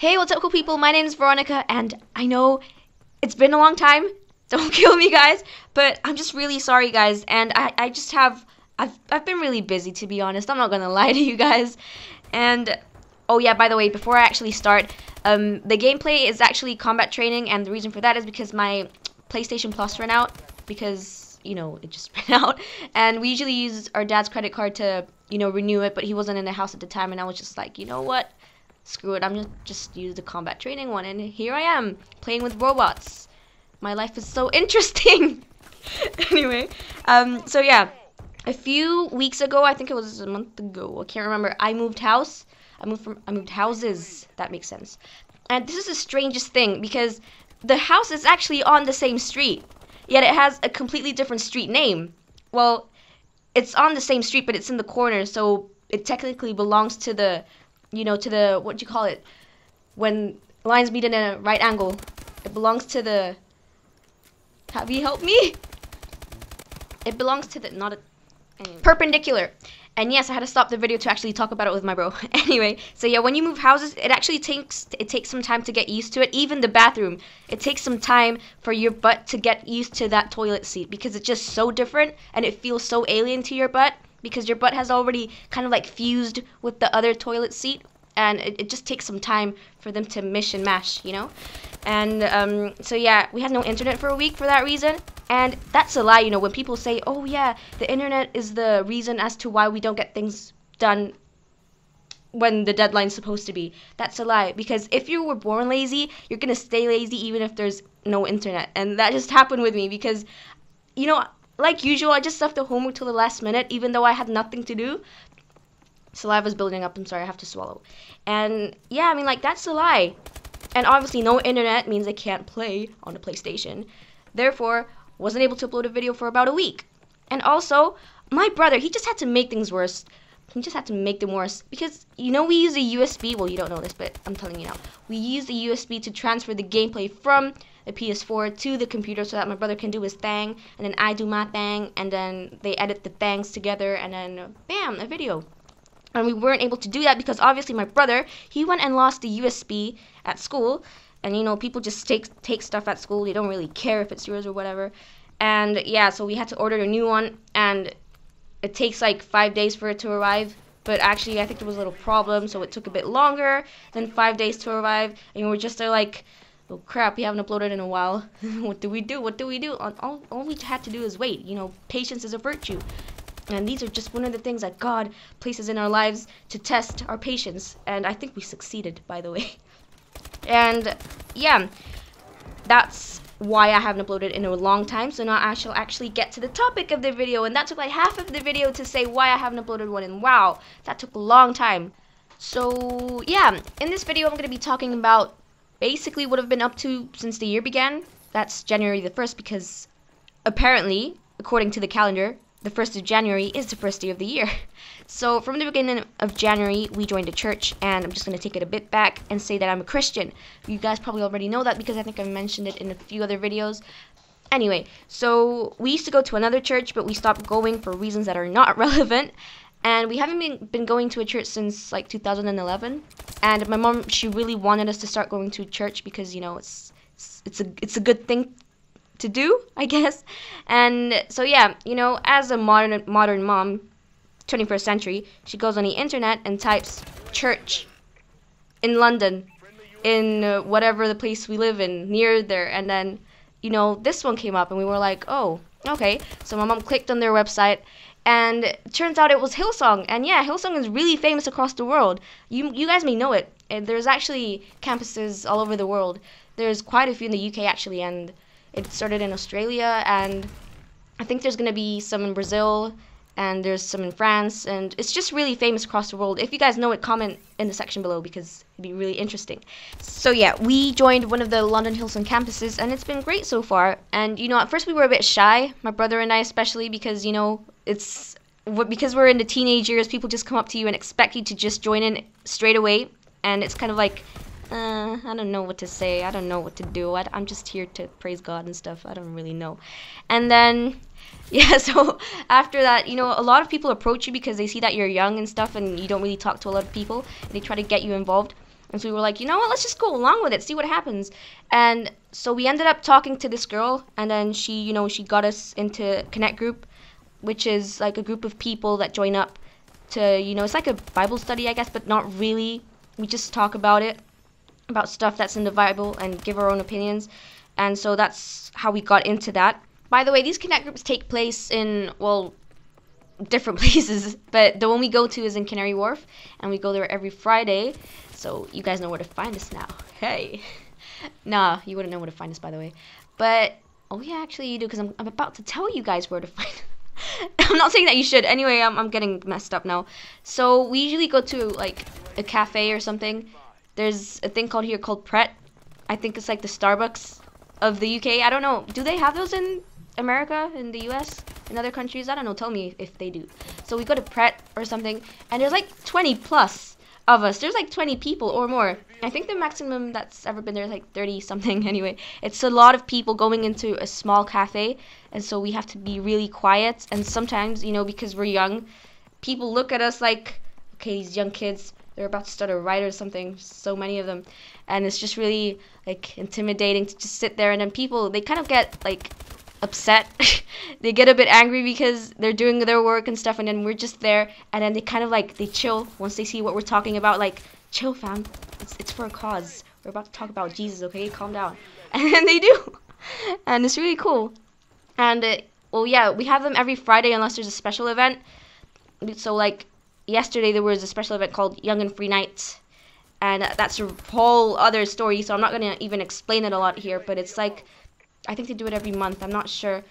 Hey, what's up, cool people? My name is Veronica, and I know it's been a long time. Don't kill me, guys. But I'm just really sorry, guys. And I've been really busy, to be honest. I'm not gonna lie to you guys. And oh yeah, by the way, before I actually start, the gameplay is actually combat training, and the reason for that is because my PlayStation Plus ran out. Because it just ran out, and we usually use our dad's credit card to renew it, but he wasn't in the house at the time, and I was just like, you know what? Screw it, I'm just use the combat training one, and here I am, playing with robots. My life is so interesting. Anyway, so yeah, a few weeks ago, I think it was a month ago, I can't remember, I moved house. I moved houses, that makes sense. And this is the strangest thing, because the house is actually on the same street, yet it has a completely different street name. Well, it's on the same street, but it's in the corner, so it technically belongs to the to the, what do you call it, when lines meet in a right angle. It belongs to the, have you helped me? It belongs to the, not a, anyway, perpendicular. And yes, I had to stop the video to actually talk about it with my bro. Anyway, so yeah, when you move houses, it actually takes some time to get used to it. Even the bathroom, it takes some time for your butt to get used to that toilet seat, because it's just so different and it feels so alien to your butt, because your butt has already kind of like fused with the other toilet seat, and it just takes some time for them to mish and mash, And so yeah, we had no internet for a week for that reason. And that's a lie, when people say, oh yeah, the internet is the reason as to why we don't get things done when the deadline's supposed to be. That's a lie, because if you were born lazy, you're gonna stay lazy even if there's no internet. And that just happened with me, because like usual, I just left the homework till the last minute, even though I had nothing to do. Saliva's building up, I'm sorry, I have to swallow. And yeah, I mean, like, that's a lie. And obviously no internet means I can't play on the PlayStation. Therefore, wasn't able to upload a video for about a week. And also, my brother, he just had to make things worse. He just had to make them worse, because we use a USB. Well, you don't know this, but I'm telling you now. We use the USB to transfer the gameplay from the PS4 to the computer, so that my brother can do his thing, and then I do my thing, and then they edit the things together, and then bam, a video. And we weren't able to do that because obviously my brother, he went and lost the USB at school. And people just take stuff at school. They don't really care if it's yours or whatever. And yeah, so we had to order a new one, and it takes like 5 days for it to arrive. But actually, I think there was a little problem, so it took a bit longer than 5 days to arrive. And we were just there like, oh crap, we haven't uploaded in a while. What do we do? What do we do? All we had to do is wait. Patience is a virtue. And these are just one of the things that God places in our lives to test our patience. And I think we succeeded, by the way. And yeah, that's why I haven't uploaded in a long time. So now I shall actually get to the topic of the video. And that took like half of the video to say why I haven't uploaded one. And wow, that took a long time. So yeah, in this video I'm going to be talking about basically what I've been up to since the year began. That's January the 1st, because apparently, according to the calendar, the 1st of January is the first day of the year. So from the beginning of January, we joined a church, and I'm just going to take it a bit back and say that I'm a Christian. You guys probably already know that because I think I mentioned it in a few other videos. Anyway, so we used to go to another church, but we stopped going for reasons that are not relevant. And we haven't been going to a church since like 2011. And my mom, she really wanted us to start going to church because, it's a good thing to do, I guess. And so yeah, as a modern mom, 21st century, she goes on the internet and types church in London, in whatever the place we live in, near there, and then this one came up, and we were like, oh, okay. So my mom clicked on their website, and it turns out it was Hillsong. And yeah, Hillsong is really famous across the world. You guys may know it. And there's actually campuses all over the world. There's quite a few in the UK actually, and it started in Australia, and I think there's going to be some in Brazil, and there's some in France, and it's just really famous across the world. If you guys know it, comment in the section below, because it'd be really interesting. So yeah, we joined one of the London Hillsong campuses, and it's been great so far. And at first we were a bit shy, my brother and I especially, because because we're in the teenage years, people just come up to you and expect you to just join in straight away, and it's kind of like, I don't know what to say. I don't know what to do. I'm just here to praise God and stuff. I don't really know. And then, yeah, so after that, a lot of people approach you because they see that you're young and stuff, and you don't really talk to a lot of people, and they try to get you involved. And so we were like, you know what, let's just go along with it, see what happens. And so we ended up talking to this girl, and then she, you know, she got us into Connect Group, which is like a group of people that join up to, you know, it's like a Bible study, I guess, but not really. We just talk about it, about stuff that's in the Bible, and give our own opinions. And so that's how we got into that. By the way, these Connect Groups take place in, well, different places, but the one we go to is in Canary Wharf, and we go there every Friday. So you guys know where to find us now. Hey. Nah, you wouldn't know where to find us, by the way. But, oh yeah, actually you do, because I'm about to tell you guys where to find us. I'm not saying that you should. Anyway, I'm getting messed up now. So we usually go to like a cafe or something. There's a thing called here called Pret. I think it's like the Starbucks of the UK. I don't know. Do they have those in America, in the US, in other countries? I don't know. Tell me if they do. So we go to Pret or something, and there's like 20 plus of us. There's like 20 people or more. I think the maximum that's ever been there is like 30 something. Anyway, it's a lot of people going into a small cafe, and so we have to be really quiet. And sometimes, you know, because we're young, people look at us like, okay, these young kids, they're about to start a riot or something. So many of them, and it's just really like intimidating to just sit there. And then people, they kind of get like upset. They get a bit angry because they're doing their work and stuff, and then we're just there, and then they kind of like, they chill once they see what we're talking about. Like, chill fam, it's for a cause, we're about to talk about Jesus, okay, calm down. And then they do, and it's really cool. And well, yeah, we have them every Friday unless there's a special event. So like yesterday there was a special event called Young and Free Night, and that's a whole other story, so I'm not gonna even explain it a lot here. But it's like, I think they do it every month, I'm not sure.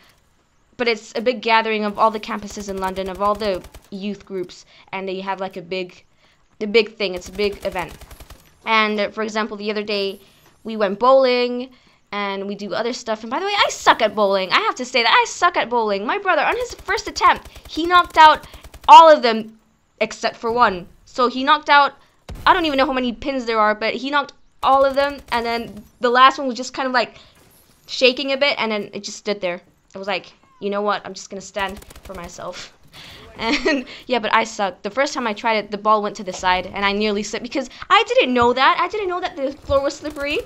But it's a big gathering of all the campuses in London, of all the youth groups, and they have like the big thing. It's a big event. And for example, the other day we went bowling, and we do other stuff. And by the way, I suck at bowling. I have to say that I suck at bowling. My brother, on his first attempt, he knocked out all of them except for one. So he knocked out, I don't even know how many pins there are, but he knocked all of them, and then the last one was just kind of like shaking a bit, and then it just stood there. I was like, you know what, I'm just gonna stand for myself. And yeah, but I sucked. The first time I tried it, the ball went to the side, and I nearly slipped because I didn't know that. I didn't know that the floor was slippery.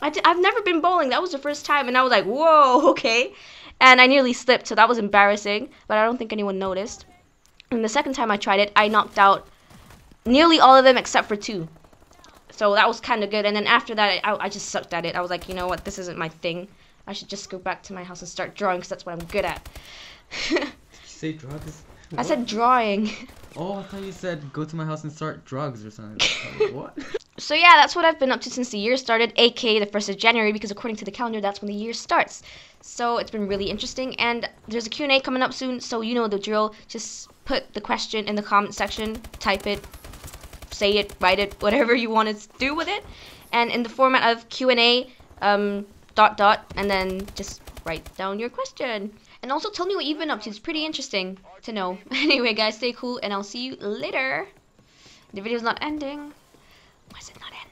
I've never been bowling. That was the first time, and I was like, whoa, okay. And I nearly slipped, so that was embarrassing, but I don't think anyone noticed. And the second time I tried it, I knocked out nearly all of them except for two. So that was kind of good. And then after that, I just sucked at it. I was like, you know what, this isn't my thing. I should just go back to my house and start drawing, because that's what I'm good at. Did you say drugs? What? I said drawing. Oh, I thought you said go to my house and start drugs or something. What? So yeah, that's what I've been up to since the year started, aka the 1st of January, because according to the calendar, that's when the year starts. So it's been really interesting, and there's a Q&A coming up soon, so you know the drill. Just put the question in the comment section, type it, say it, write it, whatever you want to do with it. And in the format of Q&A, ... and then just write down your question. And also tell me what you've been up to. It's pretty interesting to know. Anyway, guys, stay cool, and I'll see you later. The video's not ending. Why is it not ending?